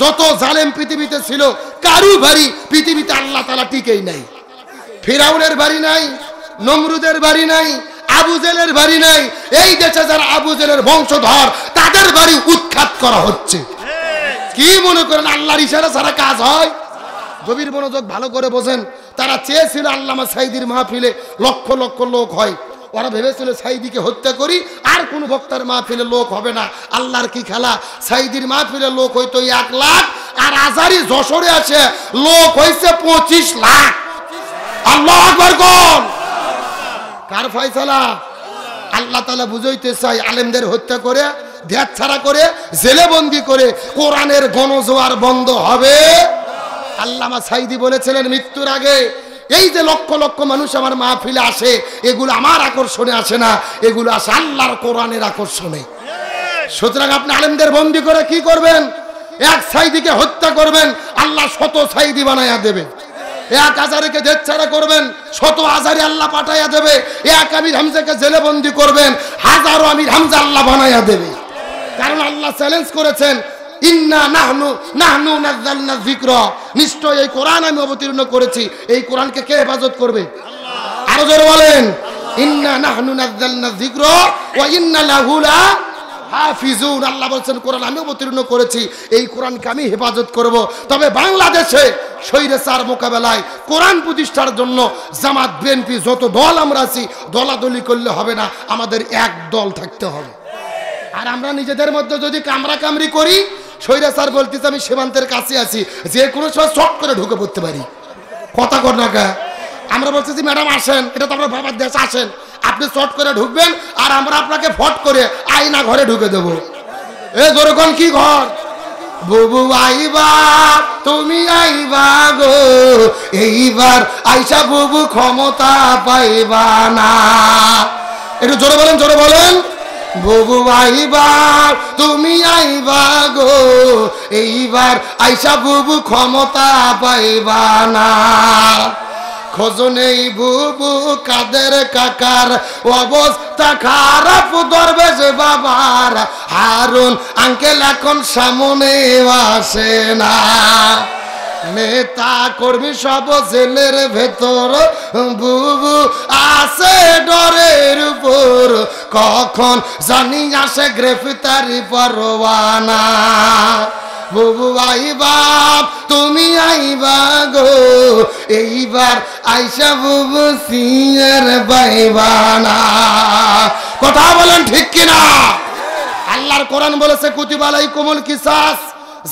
যত জালেম পৃথিবীতে ছিল, কারু বাড়ি পৃথিবীতে আল্লাহ তাআলা টিকেই নাই। ফিরাউনের বাড়ি নাই, নমরুদের বাড়ি নাই, আবু জেলের বাড়ি নাই। এই দেশে যারা আবু জেলের বংশধর তাদের বাড়ি উৎখাত করা হচ্ছে। কি মনে করেন আল্লাহর ইশারা ছাড়া কাজ হয়? গভীর মনোযোগ ভালো করে বোঝেন। তারা চেয়েছিল আল্লামা সাঈদীর মাহফিলে লক্ষ লক্ষ লোক হয়। ওরা ভেবেছিল সাঈদীকে হত্যা করি, আর কোন বক্তার মাহফিলে লোক হবে না। আল্লাহর কি খেলা, সাঈদীর মাহফিলে লোক হইতো 1 লাখ, আর আজহারি যশোরে আছে লোক হইছে 25 লাখ। আল্লাহু আকবার কোন? কার ফয়সালা? আল্লাহ তাআলা বুঝাইতে চাই, আলেমদের হত্যা করে, দেশ ছাড়া করে, জেলে বন্দি করে কোরআনের গণজোয়ার বন্ধ হবে। আল্লামা সাঈদী বলেছিলেন মৃত্যুর আগে, এই যে লক্ষ লক্ষ মানুষ আমার মাহফিলে আসে, এগুলো আমার আকর্ষণে আসে না, এগুলো আসে আল্লাহর কোরআনের আকর্ষণে। সুতরাং আপনি আলেমদের বন্দী করে কি করবেন? এক সাঈদীকে হত্যা করবেন, আল্লাহ 100 সাঈদী বানাইয়া দেবে। এক আজহারিকে দেশ ছাড়া করবেন, 100 আজহারি আল্লাহ পাঠাইয়া দেবে। এক আমির হামজাকে জেলে বন্দী করবেন, 1000 আমির হামজা আল্লাহ বানাইয়া দেবে। কারণ আল্লাহ চ্যালেঞ্জ করেছেন, ইন্না নাহনু নাযালনা যিকরা, নিশ্চয় এই কোরআন আমি অবতীর্ণ করেছি। এই কোরআনকে কে হেফাজত করবে? আরো জোরে বলেন, ইন্না নাহনু নাযালনা যিকরা ওয়া ইন্না লাহু লাহাফিজুন। আল্লাহ বলেন কোরআন আমি অবতীর্ণ করেছি, এই কোরআনকে আমি হেফাজত করব। তবে বাংলাদেশে স্বৈরাচার মোকাবেলায় কোরআন প্রতিষ্ঠার জন্য জামাত বিএনপি যত দল আমরা আছি, দলাদলি করলে হবে না, আমাদের এক দল থাকতে হবে। আর আমরা নিজেদের মধ্যে যদি কামড়াকামড়ি করি, স্বৈরাচার বলতেছে আমি সীমান্তের কাছে আছি, যে কোনো সময় শর্ট করে ঢুকে পড়তে পারি। কথা কর না কা? আমরা বলতেছি ম্যাডাম আসেন, এটা তো আপনার বাবার দেশ, আসেন, আপনি শর্ট করে ঢুকবেন, আর আমরা আপনাকে ফট করে আয়না ঘরে ঢুকে দেব। এ জোরকন কি ঘর? বুবু আইবা তুমি আইবা গো, এইবার আইসা বুবু ক্ষমতা পাইবা না। একটু জোরে বলেন, জোরে বলেন। বুবু আইবা তুমি আইবা গো, এইবার আইসা বুবু ক্ষমতা পাইবা না। খোঁজ নেই বুবু কাদের কাকার অবস্থা খারাপ দরবেশ বাবার হারুন আঙ্কেল এখন সামনে আসে না নেতা কর্মী সব জেলের ভেতর বুবু আসে ডরের উপর কখন জানি আসে গ্রেফতারি পরোয়ানা বুবু আইবা তুমি আইবা গো এইবার আইসা বুবু সিংয়ের বাইবানা কথা বলেন ঠিক কিনা আল্লাহর কোরআন বলেছে কুতিবা আলাইকুমুল কিসাস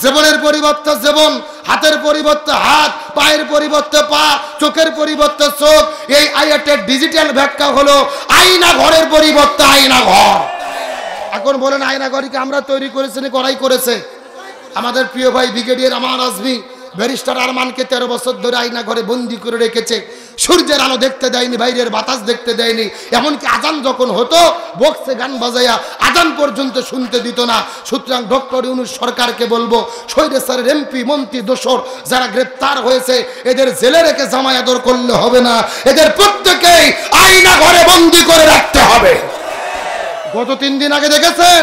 জীবনের পরিবর্তে জীবন হাতের পরিবর্তে হাত পায়ের পরিবর্তে পা চোখের পরিবর্তে চোখ এই আয়াতের ডিজিটাল ব্যাখ্যা হলো আয়না ঘরের পরিবর্তে আয়না ঘর এখন বলেন আয়না ঘরকে আমরা তৈরি করেছি না করাই করেছে আমাদের প্রিয় ভাই ব্রিগেডিয়ার আমান আজমি ব্যারিস্টার আরমানকে 13 বছর ধরে আয়না ঘরে বন্দি করে রেখেছে সূর্যের আলো দেখতে দেয়নি বাইরের বাতাস দেখতে দেয়নি এমনকি আজান যখন হতো বক্সে গান বাজাইয়া আজান পর্যন্ত শুনতে দিত না সুতরাং ডক্টর ইউনূস সরকারকে বলবো স্বৈরাচারের এমপি মন্ত্রী দোসর যারা গ্রেপ্তার হয়েছে এদের জেলে রেখে জামাই আদর করলে হবে না এদের প্রত্যেকেই আয়না ঘরে বন্দি করে রাখতে হবে গত 3 দিন আগে দেখেছেন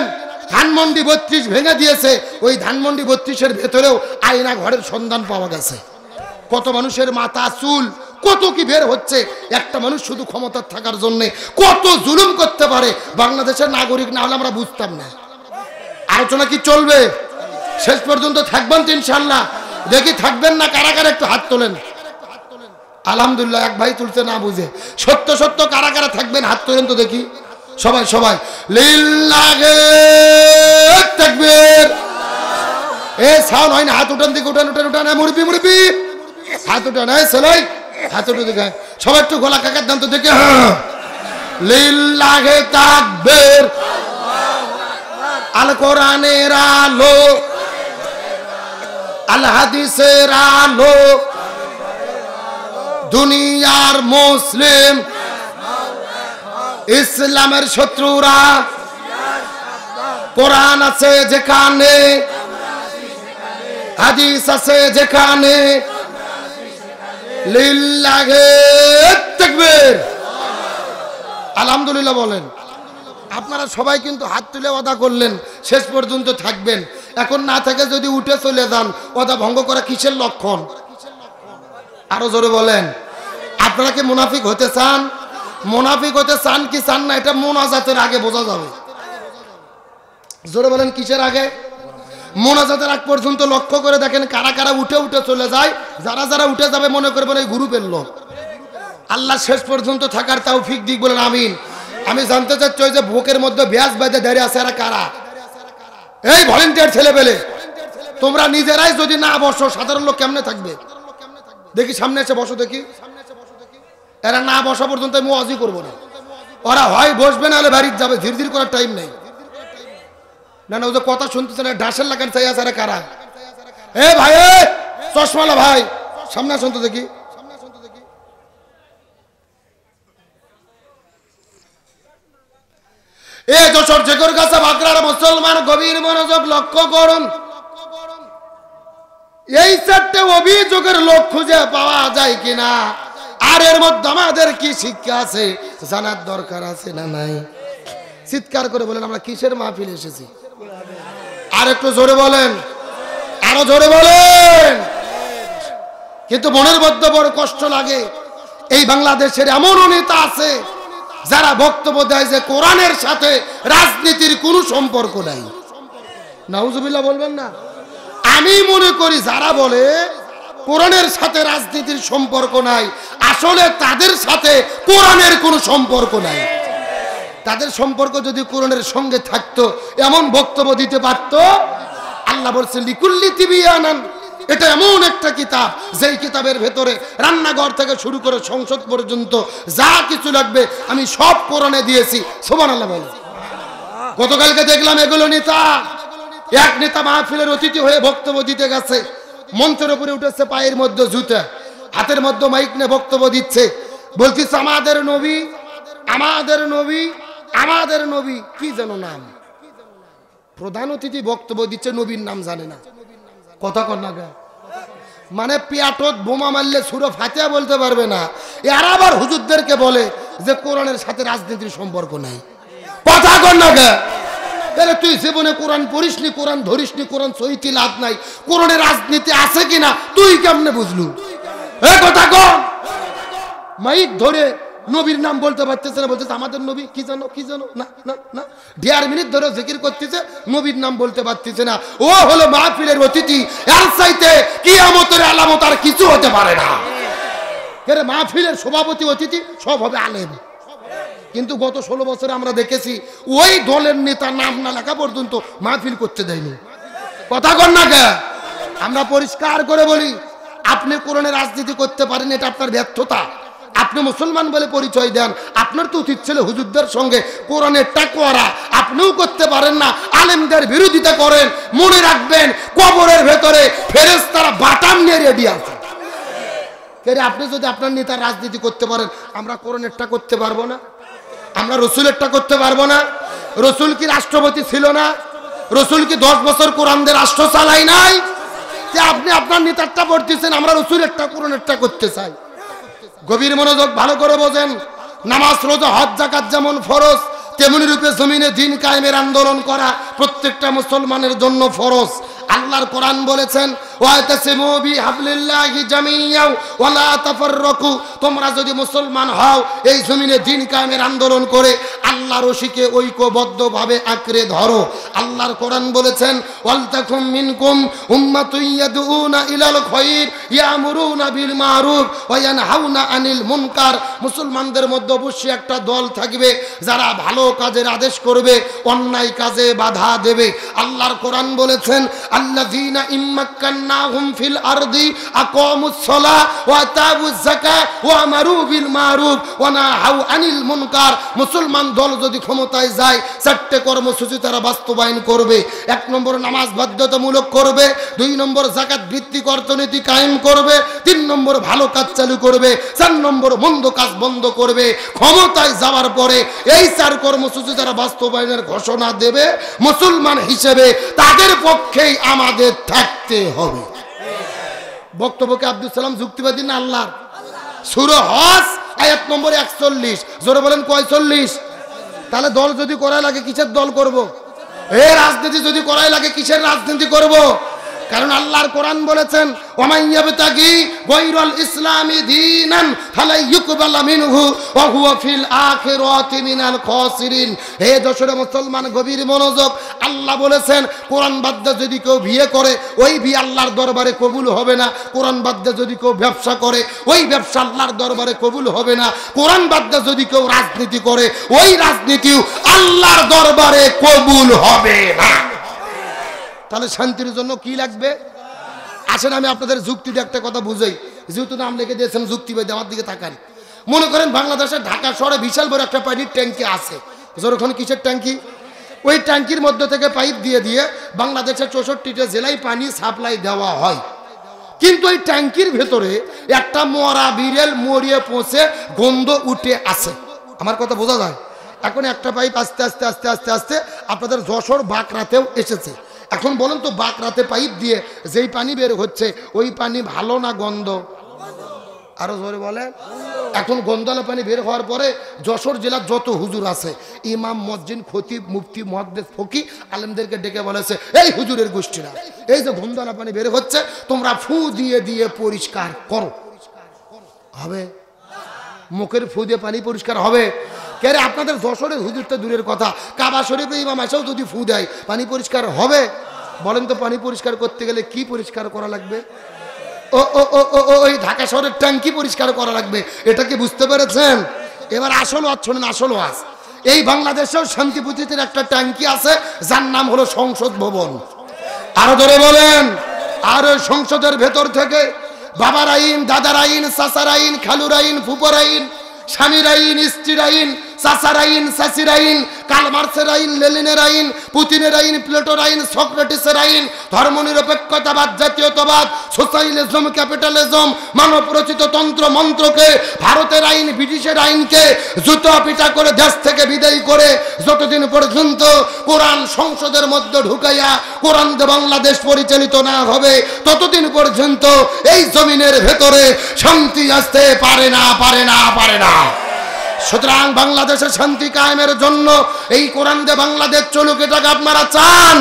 ধানমন্ডি 32 ভেঙে দিয়েছে ওই ধানমন্ডি 32-এর ভেতরেও আয়না ঘরের সন্ধান পাওয়া গেছে কত মানুষের মাথা চুল কত কি বের হচ্ছে একটা মানুষ শুধু ক্ষমতার থাকার জন্য কত জুলুম করতে পারে বাংলাদেশের নাগরিক না হলে আমরা বুঝতাম না আলোচনা কি চলবে শেষ পর্যন্ত থাকবেন তো ইনশাআল্লাহ দেখি থাকবেন না কারাগারে একটু হাত তোলেন আলহামদুলিল্লাহ এক ভাই তুলতে না বুঝে সত্য সত্য কারাগারে থাকবেন হাত তোলেন তো দেখি সবাই সবাই লিল্লাহি তাকবীর এ সাউন্ড হয় না হাত উঠান দিকে উঠান উঠান উঠান মুরবি মুরবি হাত উঠান এই সেলাই হাত উঠে দেখে সবাই একটু গলা কাকার দাম তো দেখে লিল্লাহি তাকবীর আল কোরআনের আলো আল হাদিসের আলো দুনিয়ার মুসলিম ইসলামের শত্রুরা কোরআন আছে যেখানে হাদিস আছে যেখানে লিল্লাহি তাকবীর আলহামদুলিল্লাহ বলেন আপনারা সবাই কিন্তু হাত তুলে ওয়াদা করলেন শেষ পর্যন্ত থাকবেন এখন না থেকে যদি উঠে চলে যান ওয়াদা ভঙ্গ করা কিসের লক্ষণ আরো জোরে বলেন আপনারা কি মুনাফিক হতে চান মুনাফিক হতে চান কি চান না এটা মুনাজাতের আগে বোঝা যাবে জোরে বলেন কিসের আগে মোনাজাতের আগ পর্যন্ত লক্ষ্য করে দেখেন কারা কারা উঠে উঠে চলে যায় যারা যারা উঠে যাবে মনে করবেন এই গ্রুপের লোক আল্লাহ শেষ পর্যন্ত থাকার তৌফিক দিক বলেন আমিন আমি জানতে চাচ্ছি ওই যে বুকের মধ্যে ব্যাস বেঁধে দাঁড়িয়ে আছে এরা কারা এই ভলেন্টিয়ার ছেলে পেলে তোমরা নিজেরাই যদি না বসো সাধারণ লোক কেমনে থাকবে দেখি সামনে এসে বসো দেখি এরা না বসা পর্যন্ত আমি ওয়াজি করবো না ওরা হয় বসবে না হলে বাড়িতে যাবে ধীর ধীর করার টাইম নেই না না ও যে কথা শুনতেছে না ডাসের লাগান চাই আছে কারা এ ভাই চশমালা ভাই সামনে আসুন তো দেখি এ যশোর জেগর গাছা বাগড়ার মুসলমান গভীর মনোযোগ লক্ষ্য করুন এই চারটে অভিযোগের লোক খুঁজে পাওয়া যায় কিনা আর এর মধ্যে আমাদের কি শিক্ষা আছে জানার দরকার আছে না নাই চিৎকার করে বলেন আমরা কিসের মাহফিল এসেছি আর একটু জোরে বলেন আরো জোরে বলেন কিন্তু মনের মধ্যে বড় কষ্ট লাগে এই বাংলাদেশের এমন নেতা আছে যারা বক্তব্য দেয় যে কোরআনের সাথে রাজনীতির কোনো সম্পর্ক নাই নাউজুবিল্লাহ বলবেন না আমি মনে করি যারা বলে কোরআনের সাথে রাজনীতির সম্পর্ক নাই আসলে তাদের সাথে কোরআনের কোনো সম্পর্ক নাই তাদের সম্পর্ক যদি কোরআনের সঙ্গে থাকতো এমন বক্তব্য দিতে পারতো আল্লাহ বলছেন লিকুল্লি তিবিয়ানান এটা এমন একটা কিতাব যেই কিতাবের ভেতরে রান্নাঘর থেকে শুরু করে সংসদ পর্যন্ত যা কিছু লাগবে আমি সব কোরআনে দিয়েছি সুবহানাল্লাহ বলেন গতকালকে দেখলাম এগুলো নেতা এক নেতা মাহফিলের অতিথি হয়ে বক্তব্য দিতে গেছে মঞ্চের উপরে উঠেছে পায়ের মধ্যে জুতা হাতের মধ্যে মাইক নিয়ে বক্তব্য দিচ্ছে বলতেছে আমাদের নবী আমাদের নবী আমাদের নবী কি যেন নাম প্রধান অতিথি বক্তব্য দিচ্ছে নবীর নাম জানে না কথা কর না মানে পেয়াটত বোমা মারলে সূরা ফাতিহা বলতে পারবে না। এরা আবার হুজুরদেরকে বলে যে কোরআনের সাথে রাজনীতির সম্পর্ক নাই। কথা কর না কে? তাহলে তুই জীবনে কোরআন পড়িসনি, কোরআন ধরিসনি, কোরআন সহিত লাভ নাই, কোরআনের রাজনীতি আছে কিনা তুই কেমনে বুঝলু? এ কথা কর। মাইক ধরে নবীর নাম বলতে পারতেছে না, বলতেছে আমাদের নবী কি জানো কি জানো, না না না, 1.5 মিনিট ধরে জিকির করতেছে, নবীর নাম বলতে পারতেছে না। ও হলো মাহফিলের অতিথি, এর চাইতে কিয়ামতের আলামত আর কিছু হতে পারে না। এর মাহফিলের সভাপতি অতিথি সব হবে আলেম। কিন্তু গত 16 বছরে আমরা দেখেছি ওই দলের নেতা নাম না লেখা পর্যন্ত মাহফিল করতে দেয়নি। কথা কর না কে? আমরা পরিষ্কার করে বলি, আপনি কোরআনের রাজনীতি করতে পারেন, এটা আপনার ব্যর্থতা। আপনি মুসলমান বলে পরিচয় দেন, আপনার তো উচিত ছিল হুজুরদের সঙ্গে কোরআনের টাকওয়ারা। আপনিও করতে পারেন না, আলেমদের বিরোধিতা করেন। মনে রাখবেন, কবরের ভেতরে ফেরেশতারা বাটাম নিয়ে রেডি আছে। আপনি যদি আপনার নেতার রাজনীতি করতে পারেন, আমরা কোরআনেরটা করতে পারবো না? আমরা রসুলেরটা করতে পারবো না? রসুল কি রাষ্ট্রপতি ছিল না? রসুল কি 10 বছর কোরআন দিয়ে রাষ্ট্র চালাই নাই? যে আপনি আপনার নেতারটা পড়তেছেন, আমরা রসুলেরটা কোরআনেরটা করতে চাই। গভীর মনোযোগ ভালো করে বোঝেন। নামাজ, রোজা, হজ, যাকাত যেমন ফরজ, তেমনি রূপে জমিনে দিন কায়েমের আন্দোলন করা প্রত্যেকটা মুসলমানের জন্য ফরজ। আল্লাহর কোরআন বলেছেন, ওয়াতাসিমু বিহাবলিল্লাহি জামিআন ওয়া লা তাফাররাকু, তোমরা যদি মুসলমান হও এই জমিনে দিন কায়েমের আন্দোলন করে আল্লাহর রশিকে ঐক্যবদ্ধভাবে আঁকড়ে ধরো। আল্লাহর কোরআন বলেছেন, ওয়ালতাকুম মিনকুম উম্মাতুন ইয়াদউনা ইলাল খায়র ইয়ামুরুনা বিল মারুফ ওয়া ইয়ানহাউনা আনিল মুনকার, মুসলমানদের মধ্যে অবশ্যই একটা দল থাকবে যারা ভালো কাজের আদেশ করবে, অন্যায় কাজে বাধা দেবে। আল্লাহর কোরআন বলেছেন, আল্লাযীনা ইম্মাক্কান্নাহুম ফিল আরদি আকামুস সালাহ ওয়া আতাউয যাকাত ওয়া আমারু বিল মারুফ ওয়া নাহাউ আনিল মুনকার। মুসলমান দল যদি ক্ষমতায় যায়, 4টে কর্মসূচি তারা বাস্তবায়ন করবে। 1 নম্বর নামাজ বাধ্যতামূলক করবে, 2 নম্বর যাকাত ভিত্তিক অর্থনীতি কায়েম করবে, 3 নম্বর ভালো কাজ চালু করবে, 4 নম্বর মন্দ কাজ বন্ধ করবে। ক্ষমতায় যাওয়ার পরে এই 4 কর্মসূচি তারা বাস্তবায়নের ঘোষণা দেবে, মুসলমান হিসেবে তাদের পক্ষেই আমাদের থাকতে হবে। বক্তব্যকে আব্দুল সালাম যুক্তিবাদী না আল্লাহর? সূরা হজ আয়াত নম্বর 41। জোরে বলেন কয় 40? তাহলে দল যদি করাই লাগে কিসের দল করব? এই রাজনীতি যদি করাই লাগে কিসের রাজনীতি করব? কারণ আল্লাহর কোরআন বলেছেন, ওয়া ইয়াবতাগি গায়রাল ইসলামি দীনান ফালা ইউকবালা মিনহু ওয়া হুয়া ফিল আখিরাতি মিনাল খাসিরিন। হে দশরে মুসলমান, গভীর মনোযোগ। আল্লাহ বলেছেন, কোরআন বাদ যদি কেউ বিয়ে করে, ওই বিয়ে আল্লাহর দরবারে কবুল হবে না। কোরআন বাদ যদি কেউ ব্যবসা করে, ওই ব্যবসা আল্লাহর দরবারে কবুল হবে না। কোরআন বাদ যদি কেউ রাজনীতি করে, ওই রাজনীতিও আল্লাহর দরবারে কবুল হবে না। তাহলে শান্তির জন্য কি লাগবে? আসেন আমি আপনাদের যুক্তিতে একটা কথা বুঝাই। যেহেতু নাম লিখে দিয়েছেন যুক্তিবাদী, আমার দিকে তাকান। মনে করেন বাংলাদেশের ঢাকা শহরে বিশাল বড় একটা পানির ট্যাঙ্কি আছে। যখন কিসের ট্যাঙ্কি? ওই ট্যাঙ্কির মধ্যে থেকে পাইপ দিয়ে দিয়ে বাংলাদেশের 64টা জেলায় পানি সাপ্লাই দেওয়া হয়। কিন্তু ওই ট্যাঙ্কির ভেতরে একটা মরা বিড়াল মরিয়ে পৌঁছে গন্ধ উঠে আসে। আমার কথা বোঝা যায়? এখন একটা পাইপ আস্তে আস্তে আস্তে আস্তে আস্তে আপনাদের যশোর বাঁকড়াতেও এসেছে। এখন বলেন তো, বাঁকড়াতে পাইপ দিয়ে যেই পানি বের হচ্ছে, ওই পানি ভালো না গন্ধ? আরো জোরে বলে। এখন গন্ধওয়ালা পানি বের হওয়ার পরে যশোর জেলার যত হুজুর আছে, ইমাম, মসজিদ, খতিব, মুফতি, মুহাদ্দিস, ফকি, আলেমদেরকে ডেকে বলেছে, এই হুজুরের গোষ্ঠীরা, এই যে গন্ধওয়ালা পানি বের হচ্ছে, তোমরা ফু দিয়ে দিয়ে পরিষ্কার করো। হবে? মুখের ফু দিয়ে পানি পরিষ্কার হবে? কেরে আপনাদের যশোরের হুজুরটা দূরের কথা, কাবা শরীফে ইমাম এসেও যদি ফু দেয়, পানি পরিষ্কার হবে? বলেন তো, পানি পরিষ্কার করতে গেলে কি পরিষ্কার করা লাগবে? ওই ঢাকা শহরের ট্যাঙ্কি পরিষ্কার করা লাগবে। এটা কি বুঝতে পেরেছেন? এবার আসল ওয়াজ শোনেন, আসল ওয়াজ। এই বাংলাদেশেও শান্তিপুতির একটা ট্যাঙ্কি আছে, যার নাম হলো সংসদ ভবন। আরো ধরে বলেন। আর ওই সংসদের ভেতর থেকে বাবার আইন, দাদার আইন, চাচার আইন, খালুর আইন, ফুপর আইন, স্বামীর আইন, স্ত্রীর আইন, চাচার আইন, চাচির আইন, কার্ল মার্ক্সের আইন, লেনিনের আইন, পুতিনের আইন, প্লেটোর আইন, সক্রেটিসের আইন, ধর্মনিরপেক্ষতাবাদ, জাতীয়তাবাদ, সোশ্যালিজম, ক্যাপিটালিজম, মানব রচিত তন্ত্র মন্ত্রকে, ভারতের আইন, ব্রিটিশের আইনকে জুতো পিটা করে দেশ থেকে বিদায় করে যতদিন পর্যন্ত কোরআন সংসদের মধ্যে ঢুকাইয়া কোরআন দিয়ে বাংলাদেশ পরিচালিত না হবে ততদিন পর্যন্ত এই জমিনের ভেতরে শান্তি আসতে পারে না, পারে না, পারে না। সুতরাং বাংলাদেশের শান্তি কায়েমের জন্য এই কোরআন দিয়ে বাংলাদেশ চলুক, এটাকে আপনারা চান?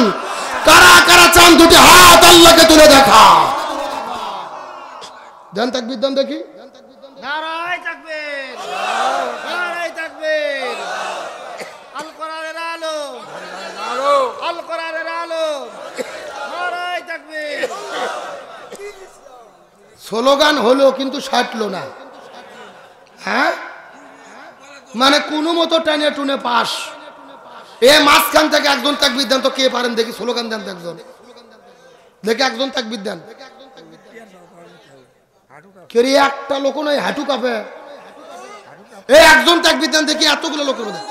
কারা কারা চান? দুটি হাত আল্লাহকে তুলে দেখা। দেন তাকবীর, দেন দেখি। নারায়ে তাকবীর, নারায়ে তাকবীর। আল কোরআনের আলো, আল কোরআনের আলো, নারায়ে তাকবীর। স্লোগান হলো কিন্তু সাটলো না। হ্যাঁ, মানে কোনো মতো টানে টুনে পাস। এ মাঝখান থেকে একজন তাকবীর দেন তো, কে পারেন দেখি, স্লোগান দেন তো একজন দেখি, একজন তাকবীর দেন। কে রে, একটা লোক নয়, হাঁটু কাঁপে। এ একজন তাকবীর দেন দেখি, এতগুলো লোকের মধ্যে।